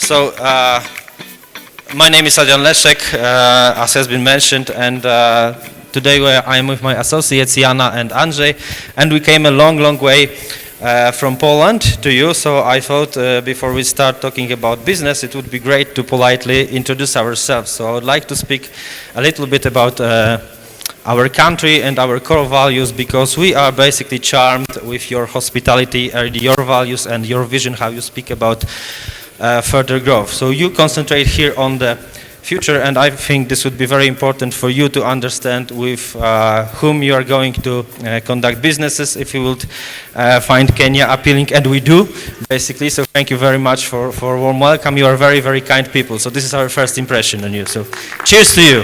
So, my name is Adrian Leszek, as has been mentioned, and today I am with my associates Jana and Andrzej, and we came a long way from Poland to you, so I thought before we start talking about business, it would be great to politely introduce ourselves. So I would like to speak a little bit about our country and our core values, because we are basically charmed with your hospitality, your values and your vision, how you speak about further growth. So you concentrate here on the future, and I think this would be very important for you to understand with whom you are going to conduct businesses, if you would find Kenya appealing, and we do, basically. So thank you very much for warm welcome. You are very kind people. So this is our first impression on you. So cheers to you.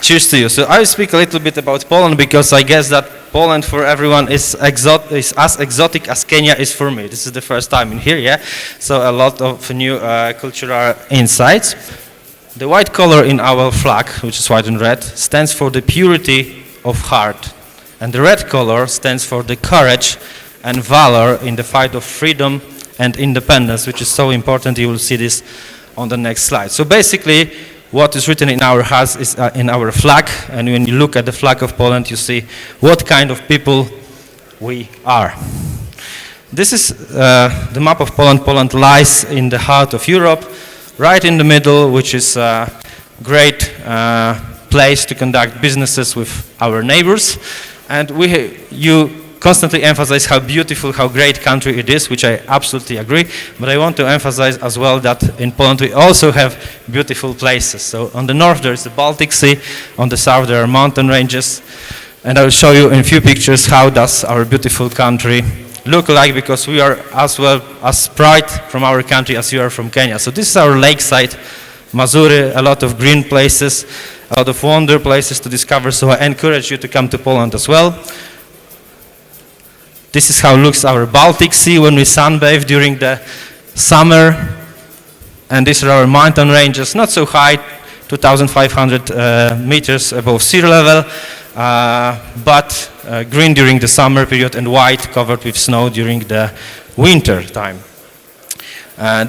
Cheers to you. So I will speak a little bit about Poland, because I guess that Poland for everyone is as exotic as Kenya is for me. This is the first time in here, yeah? So a lot of new cultural insights. The white color in our flag, which is white and red, stands for the purity of heart. And the red color stands for the courage and valor in the fight of freedom and independence, which is so important. You will see this on the next slide. So basically, what is written in our hearts is in our flag, and when you look at the flag of Poland, you see what kind of people we are. This is the map of Poland. Poland lies in the heart of Europe, right in the middle, which is a great place to conduct businesses with our neighbors. And you constantly emphasize how beautiful, how great country it is, which I absolutely agree. But I want to emphasize as well that in Poland we also have beautiful places. So on the north there is the Baltic Sea, on the south there are mountain ranges, and I will show you in a few pictures how does our beautiful country look like, because we are as well as proud from our country as you are from Kenya. So this is our lakeside, Mazury, a lot of green places, a lot of wonder places to discover. So I encourage you to come to Poland as well. This is how looks our Baltic Sea when we sunbathe during the summer. And these are our mountain ranges, not so high, 2,500 meters above sea level, but green during the summer period and white covered with snow during the winter time.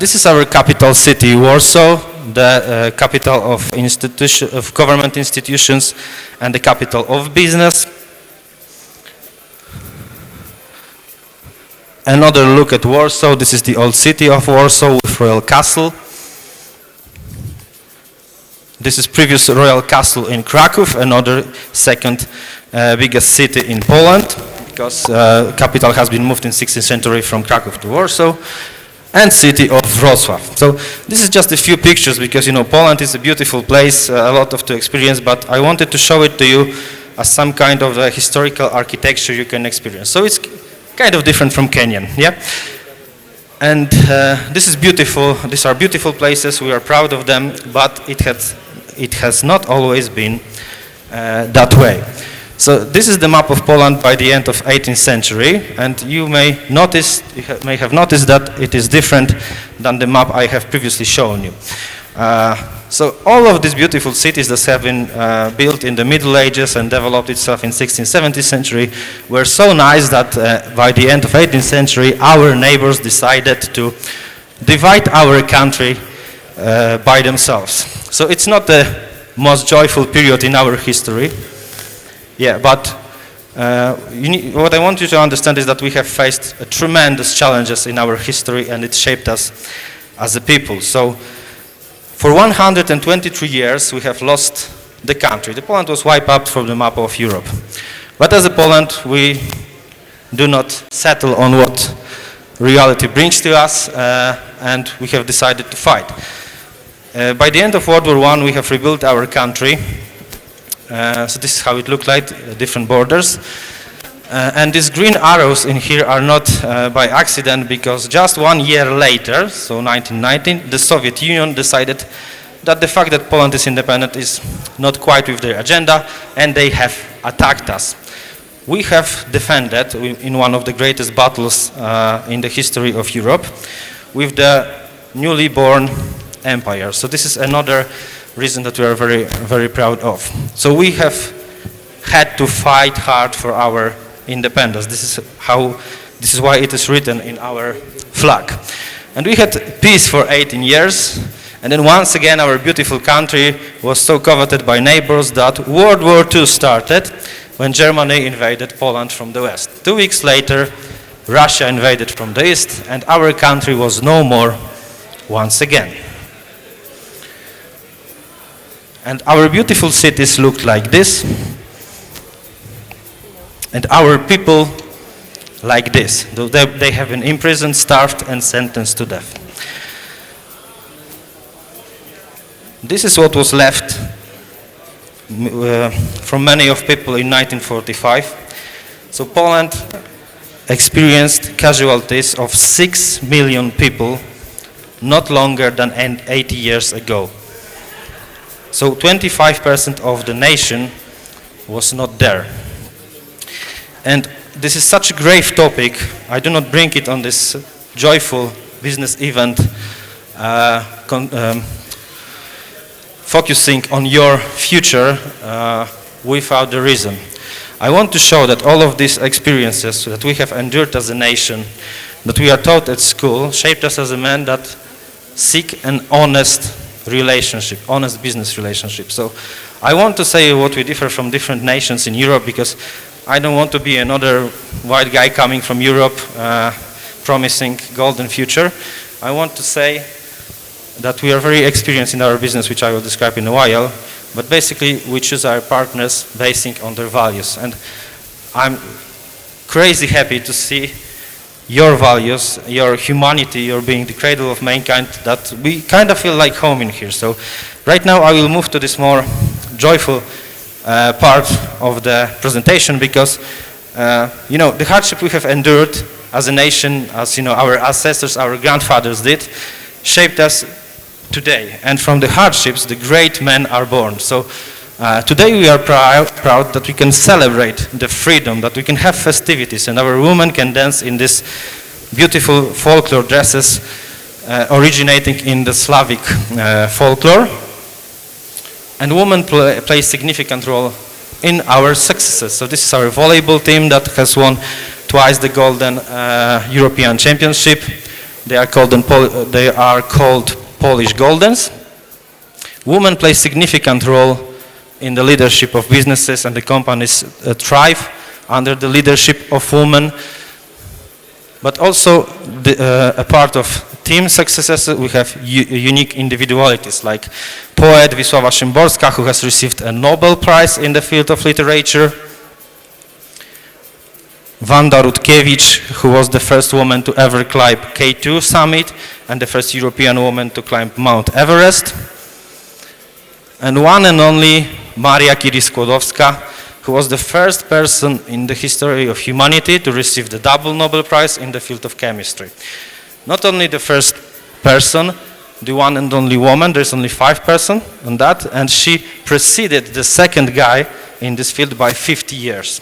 This is our capital city, Warsaw, the capital of government institutions and the capital of business. Another look at Warsaw. This is the old city of Warsaw with Royal Castle. This is previous Royal Castle in Kraków, another second biggest city in Poland, because capital has been moved in 16th century from Kraków to Warsaw, and city of Wrocław. So this is just a few pictures, because you know Poland is a beautiful place, a lot to experience, but I wanted to show it to you as some kind of historical architecture you can experience. So it's kind of different from Kenyan, yeah? And this is beautiful. These are beautiful places. We are proud of them, but it has not always been that way. So this is the map of Poland by the end of 18th century, and you may have noticed that it is different than the map I have previously shown you. So all of these beautiful cities that have been built in the Middle Ages and developed itself in 16th, 17th century were so nice that by the end of 18th century our neighbors decided to divide our country by themselves. So it's not the most joyful period in our history. Yeah, but what I want you to understand is that we have faced tremendous challenges in our history, and it shaped us as a people. So for 123 years, we have lost the country. The Poland was wiped out from the map of Europe. But as a Poland, we do not settle on what reality brings to us, and we have decided to fight. By the end of World War I, we have rebuilt our country. So this is how it looked like, different borders. And these green arrows in here are not by accident, because just 1 year later, so 1919, the Soviet Union decided that the fact that Poland is independent is not quite with their agenda, and they have attacked us. We have defended in one of the greatest battles in the history of Europe with the newly born empire. So this is another reason that we are very proud of. So we have had to fight hard for our independence. This is why it is written in our flag. And we had peace for 18 years. And then once again, our beautiful country was so coveted by neighbors that World War II started when Germany invaded Poland from the west. 2 weeks later, Russia invaded from the east, and our country was no more once again. And our beautiful cities looked like this, and our people like this. They have been imprisoned, starved, and sentenced to death. This is what was left from many of people in 1945. So Poland experienced casualties of 6 million people not longer than 80 years ago. So 25% of the nation was not there. And this is such a grave topic. I do not bring it on this joyful business event focusing on your future without the reason. I want to show that all of these experiences that we have endured as a nation, that we are taught at school, shaped us as a man that seek an honest relationship, honest business relationship. So I want to say what we differ from different nations in Europe, because I don't want to be another white guy coming from Europe promising golden future. I want to say that we are very experienced in our business, which I will describe in a while, but basically we choose our partners basing on their values. And I'm crazy happy to see your values, your humanity, your being the cradle of mankind, that we kind of feel like home in here. So right now I will move to this more joyful part of the presentation, because you know, the hardship we have endured as a nation, as you know, our ancestors, our grandfathers did, shaped us today. And from the hardships, the great men are born. So today we are proud that we can celebrate the freedom, that we can have festivities, and our women can dance in these beautiful folklore dresses originating in the Slavic folklore. And women play a significant role in our successes. So this is our volleyball team that has won twice the golden European Championship. They are called Polish Goldens. Women play a significant role in the leadership of businesses, and the companies thrive under the leadership of women. But also a part of team successes, we have unique individualities, like poet Wisława Szymborska, who has received a Nobel Prize in the field of literature. Wanda Rutkiewicz, who was the first woman to ever climb K2 summit and the first European woman to climb Mount Everest. And one and only Maria Curie-Skłodowska, who was the first person in the history of humanity to receive the double Nobel Prize in the field of chemistry. Not only the first person, the one and only woman, there's only 5 persons on that, and she preceded the second guy in this field by 50 years.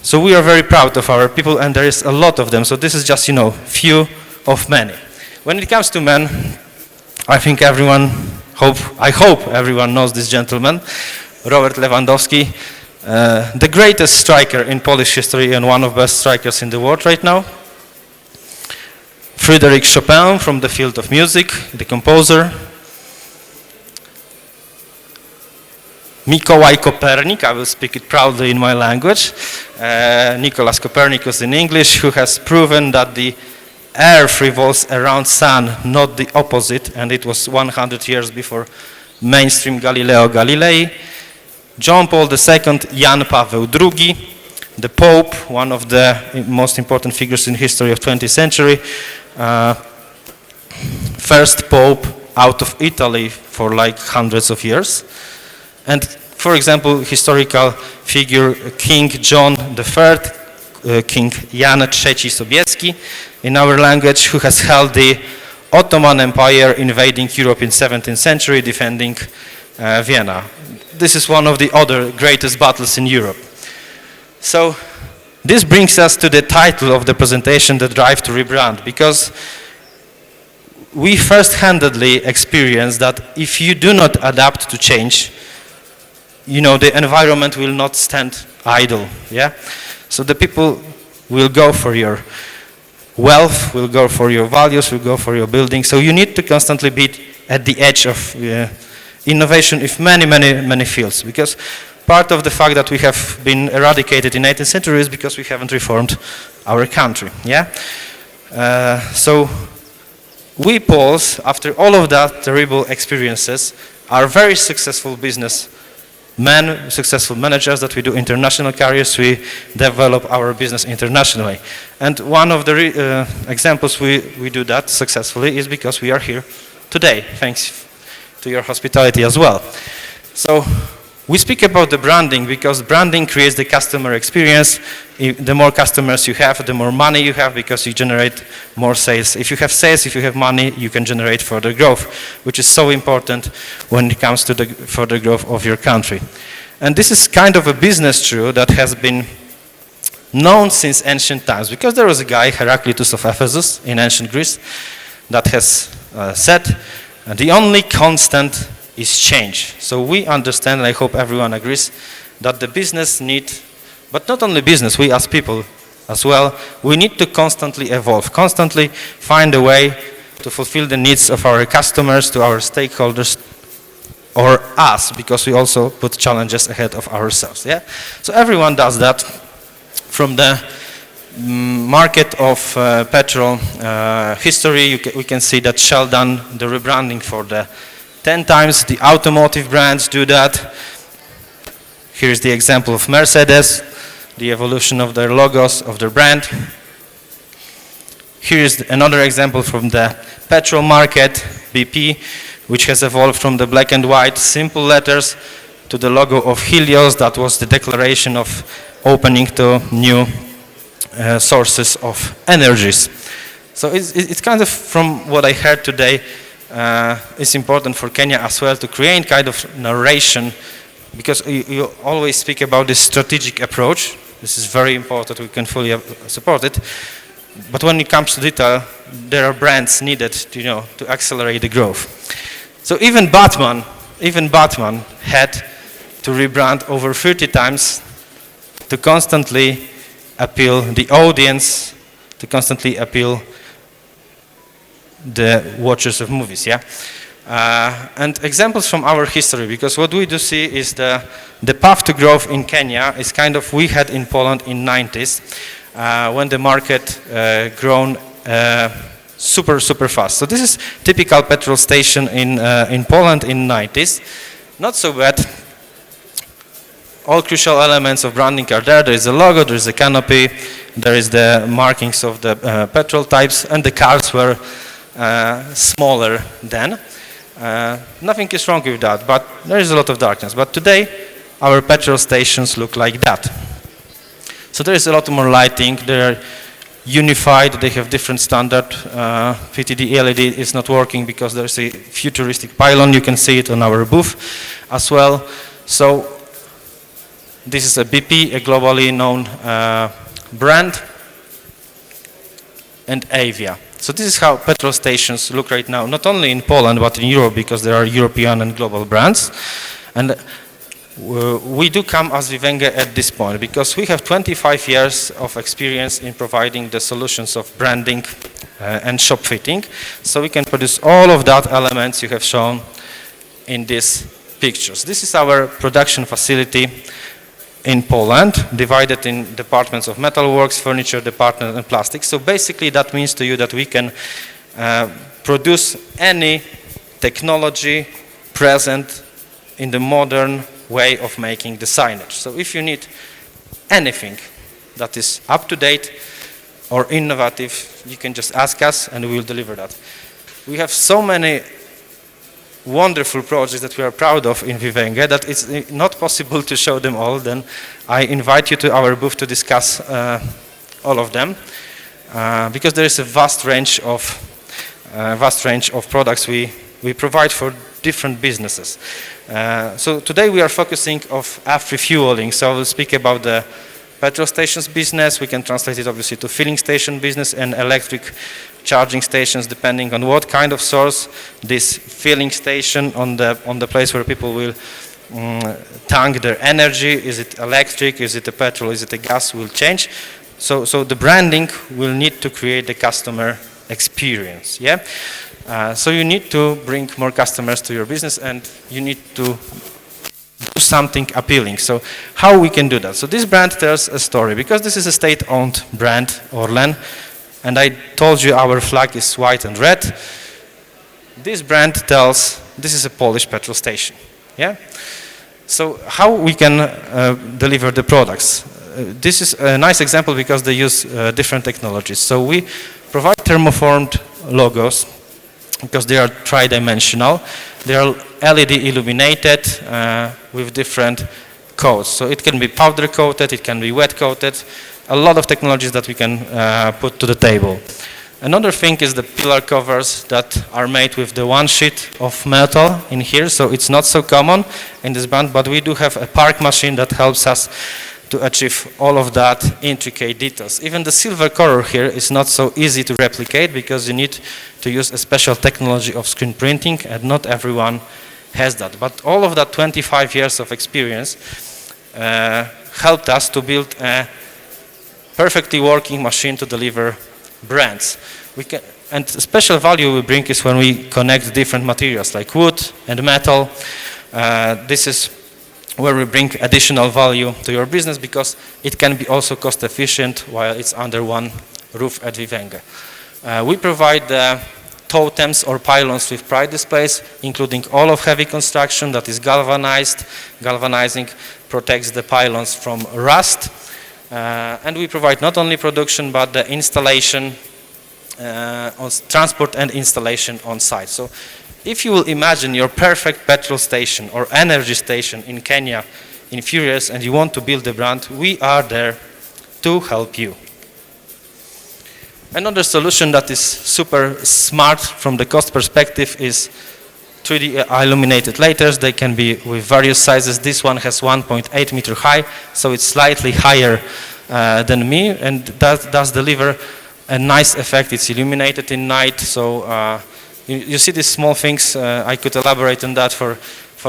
So we are very proud of our people, and there is a lot of them. So this is just, you know, few of many. When it comes to men, I think I hope everyone knows this gentleman, Robert Lewandowski, the greatest striker in Polish history and one of the best strikers in the world right now. Frédéric Chopin from the field of music, the composer. Mikołaj Kopernik, I will speak it proudly in my language, Nicholas Copernicus in English, who has proven that the Earth revolves around Sun, not the opposite, and it was 100 years before mainstream Galileo Galilei. John Paul II, Jan Paweł II, the Pope, one of the most important figures in history of 20th century, first Pope out of Italy for like hundreds of years. And for example, historical figure King John III, King Jan III Sobieski in our language, who has held the Ottoman Empire, invading Europe in 17th century, defending Vienna. This is one of the other greatest battles in Europe. So this brings us to the title of the presentation, The Drive to Rebrand, because we first-handedly experience that if you do not adapt to change, you know, the environment will not stand idle, yeah? So the people will go for your wealth, will go for your values, will go for your building. So you need to constantly be at the edge of innovation in many, many, many fields. Because part of the fact that we have been eradicated in 18th century is because we haven't reformed our country. Yeah. So we Poles, after all of that terrible experiences, are very successful businessmen, successful managers that we do international careers. We develop our business internationally. And one of the examples we do that successfully is because we are here today, thanks to your hospitality as well. So we speak about the branding because branding creates the customer experience. The more customers you have, the more money you have because you generate more sales. If you have sales, if you have money, you can generate further growth, which is so important when it comes to the further growth of your country. And this is kind of a business truth that has been known since ancient times because there was a guy, Heraclitus of Ephesus in ancient Greece, that has said, the only constant is change. So we understand, and I hope everyone agrees, that the business need, but not only business, we as people as well, we need to constantly evolve, constantly find a way to fulfill the needs of our customers, to our stakeholders, or us, because we also put challenges ahead of ourselves. Yeah? So everyone does that. From the market of petrol history, we can see that Shell done the rebranding for the 10 times. The automotive brands do that. Here is the example of Mercedes, the evolution of their logos, of their brand. Here is another example from the petrol market, BP, which has evolved from the black and white simple letters to the logo of Helios. That was the declaration of opening to new sources of energies. So it's kind of, from what I heard today, it's important for Kenya as well to create kind of narration, because you always speak about this strategic approach. This is very important, we can fully support it. But when it comes to detail, there are brands needed to accelerate the growth. So even Batman had to rebrand over 30 times to constantly appeal the audience, to constantly appeal the watchers of movies, yeah? And examples from our history, because what we do see is the path to growth in Kenya is kind of we had in Poland in 90s, when the market grown super fast. So this is typical petrol station in Poland in 90s. Not so bad. All crucial elements of branding are there. There is a logo, there is a canopy, there is the markings of the petrol types, and the cars were smaller then. Nothing is wrong with that, but there is a lot of darkness. But today, our petrol stations look like that. So there is a lot more lighting. They are unified. They have different standard. PTD LED is not working because there's a futuristic pylon. You can see it on our booth as well. So this is a BP, a globally known brand, and Avia. So this is how petrol stations look right now, not only in Poland, but in Europe, because there are European and global brands. And we do come as Vivenge at this point, because we have 25 years of experience in providing the solutions of branding and shop fitting. So we can produce all of that elements you have shown in these pictures. This is our production facility in Poland, divided in departments of metalworks, furniture department, and plastics. So basically that means to you that we can produce any technology present in the modern way of making the signage. So if you need anything that is up to date or innovative, you can just ask us and we will deliver that. We have so many wonderful projects that we are proud of in Vivenge that it's not possible to show them all. Then I invite you to our booth to discuss all of them, because there is a vast range of products we provide for different businesses. So today we are focusing on AfriFueling. So I will speak about the petrol stations business. We can translate it obviously to filling station business and electric charging stations, depending on what kind of source this filling station on the place where people will tank their energy. Is it electric? Is it a petrol? Is it a gas? Will change. So the branding will need to create the customer experience. Yeah. So you need to bring more customers to your business, and you need to do something appealing. So how we can do that? So this brand tells a story, because this is a state-owned brand, Orlen, and I told you our flag is white and red. This brand tells this is a Polish petrol station. Yeah. So how we can deliver the products? This is a nice example because they use different technologies. So we provide thermoformed logos because they are tri-dimensional. They are LED illuminated with different coats. So it can be powder coated, it can be wet coated. A lot of technologies that we can put to the table. Another thing is the pillar covers that are made with the one sheet of metal in here. So it's not so common in this brand, but we do have a park machine that helps us to achieve all of that intricate details. Even the silver color here is not so easy to replicate because you need to use a special technology of screen printing, and not everyone has that. But all of that 25 years of experience helped us to build a perfectly working machine to deliver brands. And special value we bring is when we connect different materials like wood and metal. This is where we bring additional value to your business, because it can be also cost efficient while it's under one roof at Vivenge. We provide totems or pylons with pride displays, including all of heavy construction that is galvanized. Galvanizing protects the pylons from rust. And we provide not only production, but the installation, transport and installation on site. So if you will imagine your perfect petrol station or energy station in Kenya in a few years and you want to build a brand, we are there to help you. Another solution that is super smart from the cost perspective is 3D illuminated lighters. They can be with various sizes. This one has 1.8 meter high, so it's slightly higher than me, and that does deliver a nice effect. It's illuminated in night, so you see these small things. I could elaborate on that for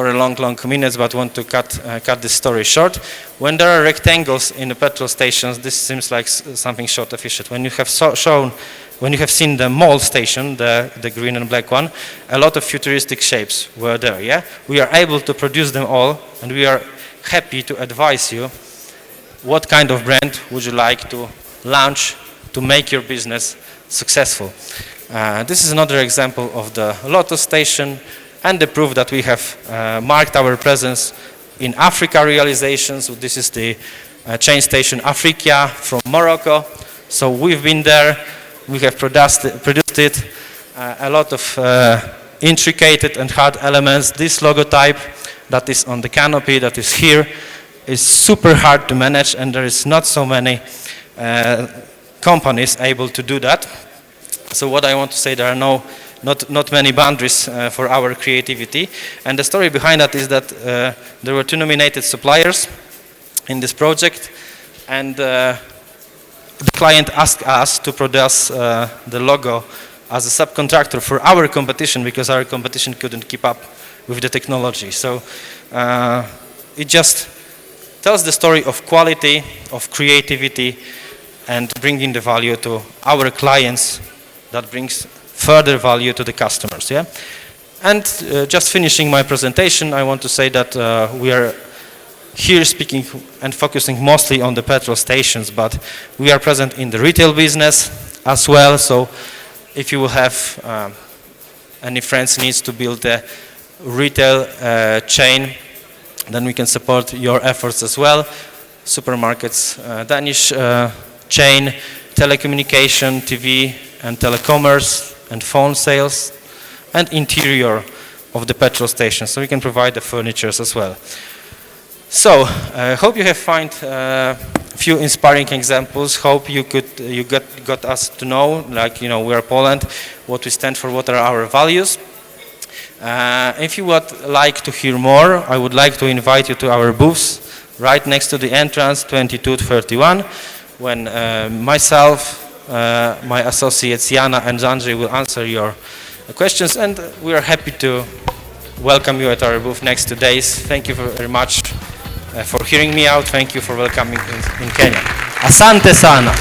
a long minutes, but want to cut this story short. When there are rectangles in the petrol stations, this seems like something short efficient. When you have seen the mall station, the green and black one, a lot of futuristic shapes were there. Yeah, we are able to produce them all, and we are happy to advise you what kind of brand would you like to launch to make your business successful. This is another example of the Lotto station, and the proof that we have marked our presence in Africa realizations. So this is the chain station Africa from Morocco. So we've been there, we have produced it, a lot of intricate and hard elements. This logotype that is on the canopy, that is here, is super hard to manage, and there is not so many companies able to do that. So what I want to say, there are not many boundaries for our creativity. And the story behind that is that there were 2 nominated suppliers in this project, and the client asked us to produce the logo as a subcontractor for our competition, because our competition couldn't keep up with the technology. So it just tells the story of quality, of creativity, and bringing the value to our clients that brings further value to the customers. Yeah? And just finishing my presentation, I want to say that we are here speaking and focusing mostly on the petrol stations, but we are present in the retail business as well. So if you will have any friends needs to build a retail chain, then we can support your efforts as well. Supermarkets, Danish chain, telecommunication, TV and telecommerce and phone sales, and interior of the petrol station. So we can provide the furnitures as well. So I hope you have found a few inspiring examples. Hope you got us to know, like, we are Poland, what we stand for, what are our values. If you would like to hear more, I would like to invite you to our booths right next to the entrance, 2231, when myself, my associates Jana and Andrzej will answer your questions, and we are happy to welcome you at our booth next 2 days. Thank you very much for hearing me out. Thank you for welcoming in Kenya. Asante sana.